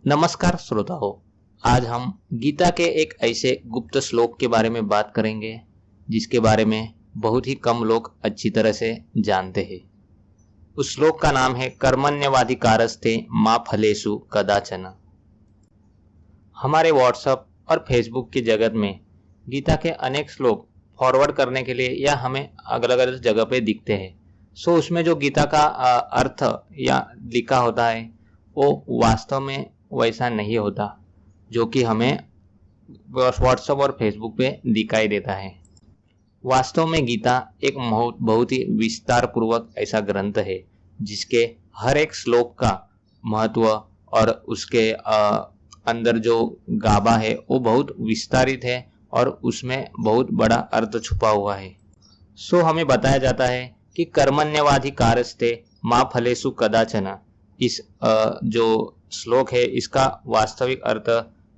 नमस्कार श्रोताओं। आज हम गीता के एक ऐसे गुप्त श्लोक के बारे में बात करेंगे जिसके बारे में बहुत ही कम लोग अच्छी तरह से जानते हैं। उस श्लोक का नाम है कर्मण्यवाधिकारस्ते मा फलेषु कदाचन। हमारे व्हाट्सएप और फेसबुक की जगत में गीता के अनेक श्लोक फॉरवर्ड करने के लिए या हमें अलग अलग जगह पे दिखते हैं। सो उसमें जो गीता का अर्थ या लिखा होता है वो वास्तव में वैसा नहीं होता जो कि हमें व्हाट्सएप और फेसबुक पे दिखाई देता है। वास्तव में गीता एक बहुत ही विस्तार पूर्वक ऐसा ग्रंथ है जिसके हर एक श्लोक का महत्व और उसके अंदर जो गाभा है वो बहुत विस्तारित है और उसमें बहुत बड़ा अर्थ छुपा हुआ है। सो हमें बताया जाता है कि कर्मण्यवाधिकारस्ते मा फलेषु कदाचन। इस जो श्लोक है इसका वास्तविक अर्थ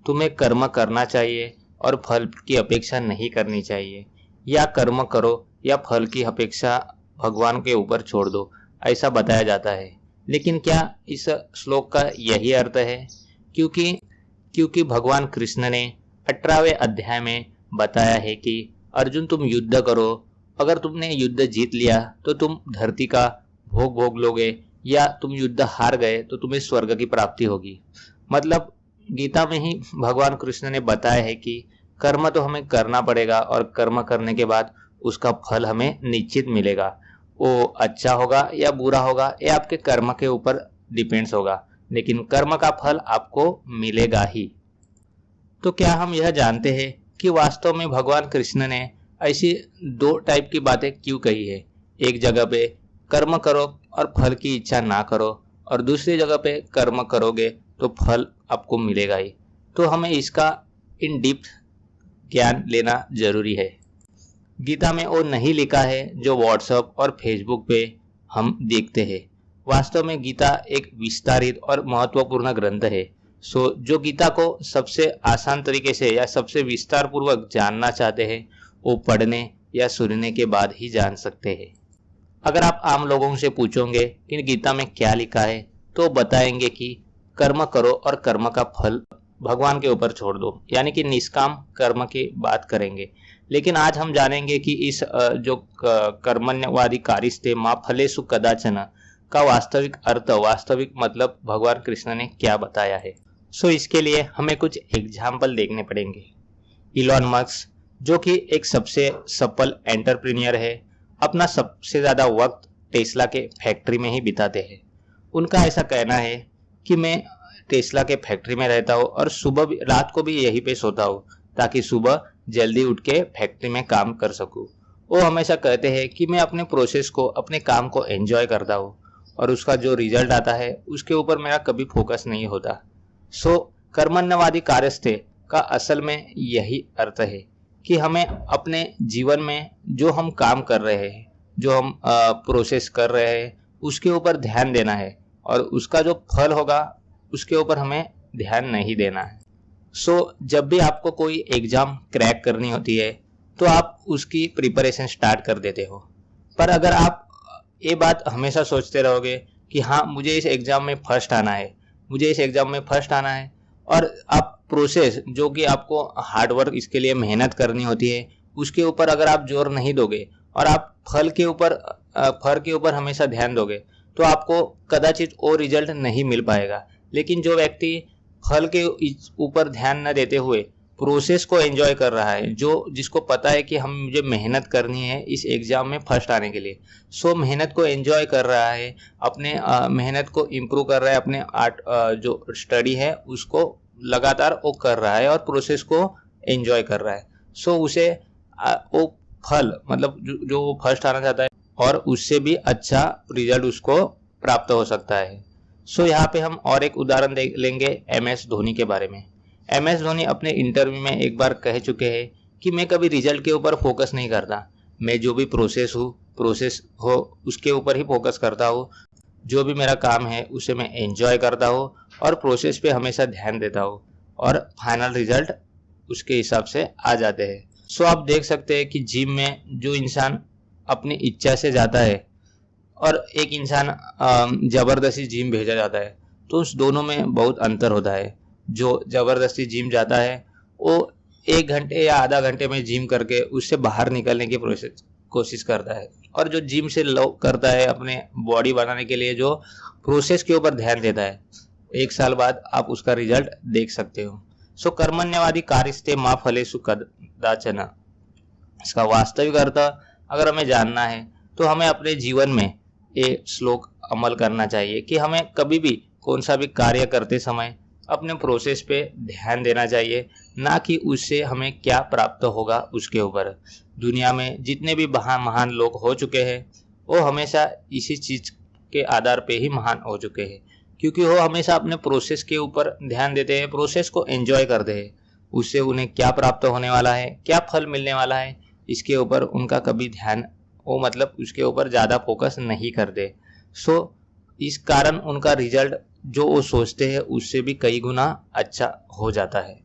तुम्हें कर्म करना चाहिए और फल की अपेक्षा नहीं करनी चाहिए, या कर्म करो या फल की अपेक्षा भगवान के ऊपर छोड़ दो, ऐसा बताया जाता है। लेकिन क्या इस श्लोक का यही अर्थ है? क्योंकि भगवान कृष्ण ने 18वें अध्याय में बताया है कि अर्जुन तुम युद्ध करो, अगर तुमने युद्ध जीत लिया तो तुम धरती का भोग लोगे, या तुम युद्ध हार गए तो तुम्हें स्वर्ग की प्राप्ति होगी। मतलब गीता में ही भगवान कृष्ण ने बताया है कि कर्म तो हमें करना पड़ेगा और कर्म करने के बाद उसका फल हमें निश्चित मिलेगा। वो अच्छा होगा या बुरा होगा ये आपके कर्म के ऊपर डिपेंड्स होगा, लेकिन कर्म का फल आपको मिलेगा ही। तो क्या हम यह जानते हैं कि वास्तव में भगवान कृष्ण ने ऐसी दो टाइप की बातें क्यों कही है? एक जगह पे कर्म करो और फल की इच्छा ना करो, और दूसरी जगह पे कर्म करोगे तो फल आपको मिलेगा ही। तो हमें इसका इन डीप ज्ञान लेना जरूरी है। गीता में वो नहीं लिखा है जो व्हाट्सएप और फेसबुक पे हम देखते हैं। वास्तव में गीता एक विस्तारित और महत्वपूर्ण ग्रंथ है। सो जो गीता को सबसे आसान तरीके से या सबसे विस्तार पूर्वक जानना चाहते हैं वो पढ़ने या सुनने के बाद ही जान सकते हैं। अगर आप आम लोगों से पूछोगे कि गीता में क्या लिखा है तो बताएंगे कि कर्म करो और कर्म का फल भगवान के ऊपर छोड़ दो, यानी कि निष्काम कर्म की बात करेंगे। लेकिन आज हम जानेंगे कि इस जो कर्मण्यवाधिकारस्ते मा फलेषु कदाचन का वास्तविक अर्थ, वास्तविक मतलब भगवान कृष्ण ने क्या बताया है। सो इसके लिए हमें कुछ एग्जाम्पल देखने पड़ेंगे। इलॉन मस्क जो कि एक सबसे सफल एंटरप्रेन्योर है, अपना सबसे ज्यादा वक्त टेस्ला के फैक्ट्री में ही बिताते हैं। उनका ऐसा कहना है कि मैं टेस्ला के फैक्ट्री में रहता हूँ और सुबह रात को भी यहीं पे सोता हूँ ताकि सुबह जल्दी उठ के फैक्ट्री में काम कर सकूँ। वो हमेशा कहते हैं कि मैं अपने प्रोसेस को, अपने काम को एंजॉय करता हूँ और उसका जो रिजल्ट आता है उसके ऊपर मेरा कभी फोकस नहीं होता। सो कर्मण्यवाधिकारस्ते का असल में यही अर्थ है कि हमें अपने जीवन में जो हम काम कर रहे हैं, जो हम प्रोसेस कर रहे हैं उसके ऊपर ध्यान देना है और उसका जो फल होगा उसके ऊपर हमें ध्यान नहीं देना है। सो जब भी आपको कोई एग्जाम क्रैक करनी होती है तो आप उसकी प्रिपरेशन स्टार्ट कर देते हो। पर अगर आप ये बात हमेशा सोचते रहोगे कि हाँ मुझे इस एग्जाम में फर्स्ट आना है, मुझे इस एग्जाम में फर्स्ट आना है, और आप प्रोसेस जो कि आपको हार्डवर्क इसके लिए मेहनत करनी होती है उसके ऊपर अगर आप जोर नहीं दोगे और आप फल के ऊपर हमेशा ध्यान दोगे तो आपको कदाचित वो रिजल्ट नहीं मिल पाएगा। लेकिन जो व्यक्ति फल के ऊपर ध्यान न देते हुए प्रोसेस को एंजॉय कर रहा है, जो जिसको पता है कि मुझे मेहनत करनी है इस एग्जाम में फर्स्ट आने के लिए, सो मेहनत को एंजॉय कर रहा है, अपने मेहनत को इम्प्रूव कर रहा है, अपने जो स्टडी है उसको लगातार वो कर रहा है और प्रोसेस को एंजॉय कर रहा है। सो उसे वो फल मतलब जो वो फर्स्ट आना चाहता है और उससे भी अच्छा रिजल्ट उसको प्राप्त हो सकता है। सो यहाँ पे हम और एक उदाहरण देख लेंगे MS धोनी के बारे में। MS धोनी अपने इंटरव्यू में एक बार कह चुके हैं कि मैं कभी रिजल्ट के ऊपर फोकस नहीं करता, मैं जो भी प्रोसेस हो उसके ऊपर ही फोकस करता हूँ, जो भी मेरा काम है उसे मैं एंजॉय करता हूँ और प्रोसेस पे हमेशा ध्यान देता हूँ और फाइनल रिजल्ट उसके हिसाब से आ जाते हैं। सो आप देख सकते हैं कि जिम में जो इंसान अपनी इच्छा से जाता है और एक इंसान जबरदस्ती जिम भेजा जाता है, तो उस दोनों में बहुत अंतर होता है। जो जबरदस्ती जिम जाता है वो 1 घंटे या आधा घंटे में जिम करके उससे बाहर निकलने की कोशिश करता है, और जो जिम से लोग करता है अपने बॉडी बनाने के लिए जो प्रोसेस के ऊपर ध्यान देता है, 1 साल बाद आप उसका रिजल्ट देख सकते हो। सो कर्मण्यवादी कार्यस्ते मा फलेषु कदाचन, इसका वास्तविक अर्थ अगर हमें जानना है तो हमें अपने जीवन में ये श्लोक अमल करना चाहिए कि हमें कभी भी कौन सा भी कार्य करते समय अपने प्रोसेस पे ध्यान देना चाहिए, ना कि उससे हमें क्या प्राप्त होगा उसके ऊपर। दुनिया में जितने भी महान लोग हो चुके हैं वो हमेशा इसी चीज के आधार पे ही महान हो चुके हैं, क्योंकि वो हमेशा अपने प्रोसेस के ऊपर ध्यान देते हैं, प्रोसेस को एंजॉय करते हैं। उससे उन्हें क्या प्राप्त होने वाला है, क्या फल मिलने वाला है, इसके ऊपर उनका कभी ध्यान वो मतलब उसके ऊपर ज़्यादा फोकस नहीं करते। सो इस कारण उनका रिजल्ट जो वो सोचते हैं उससे भी कई गुना अच्छा हो जाता है।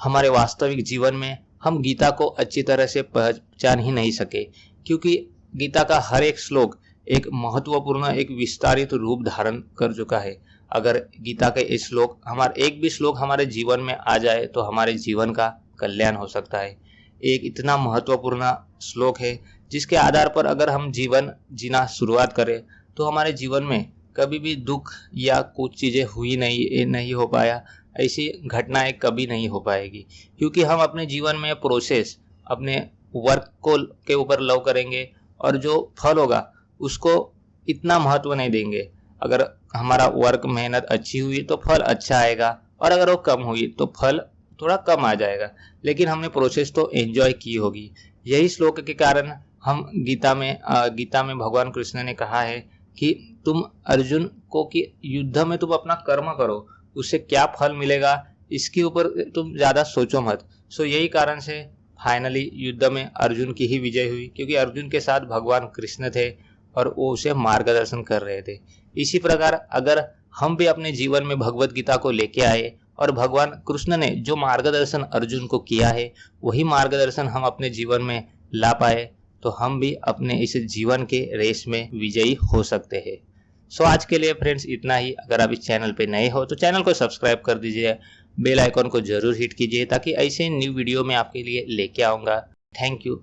हमारे वास्तविक जीवन में हम गीता को अच्छी तरह से पहचान ही नहीं सके, क्योंकि गीता का हर एक श्लोक एक महत्वपूर्ण एक विस्तारित रूप धारण कर चुका है। अगर गीता के एक भी श्लोक हमारे जीवन में आ जाए तो हमारे जीवन का कल्याण हो सकता है। एक इतना महत्वपूर्ण श्लोक है जिसके आधार पर अगर हम जीवन जीना शुरुआत करें तो हमारे जीवन में कभी भी दुख या कुछ चीजें हुई नहीं हो पाया, ऐसी घटनाएं कभी नहीं हो पाएगी, क्योंकि हम अपने जीवन में प्रोसेस अपने वर्क को के ऊपर लव करेंगे और जो फल होगा उसको इतना महत्व नहीं देंगे। अगर हमारा वर्क मेहनत अच्छी हुई तो फल अच्छा आएगा, और अगर वो कम हुई तो फल थोड़ा कम आ जाएगा, लेकिन हमने प्रोसेस तो एंजॉय की होगी। यही श्लोक के कारण हम गीता में भगवान कृष्ण ने कहा है कि तुम अर्जुन को कि युद्ध में तुम अपना कर्म करो, उससे क्या फल मिलेगा इसके ऊपर तुम ज्यादा सोचो मत। सो यही कारण से फाइनली युद्ध में अर्जुन की ही विजय हुई, क्योंकि अर्जुन के साथ भगवान कृष्ण थे और वो उसे मार्गदर्शन कर रहे थे। इसी प्रकार अगर हम भी अपने जीवन में भगवत गीता को लेके आए और भगवान कृष्ण ने जो मार्गदर्शन अर्जुन को किया है वही मार्गदर्शन हम अपने जीवन में ला पाए, तो हम भी अपने इस जीवन के रेस में विजयी हो सकते हैं। सो आज के लिए फ्रेंड्स इतना ही। अगर आप इस चैनल पे नए हो तो चैनल को सब्सक्राइब कर दीजिए, बेल आइकॉन को जरूर हिट कीजिए, ताकि ऐसे न्यू वीडियो में आपके लिए लेके आऊँगा। Thank you.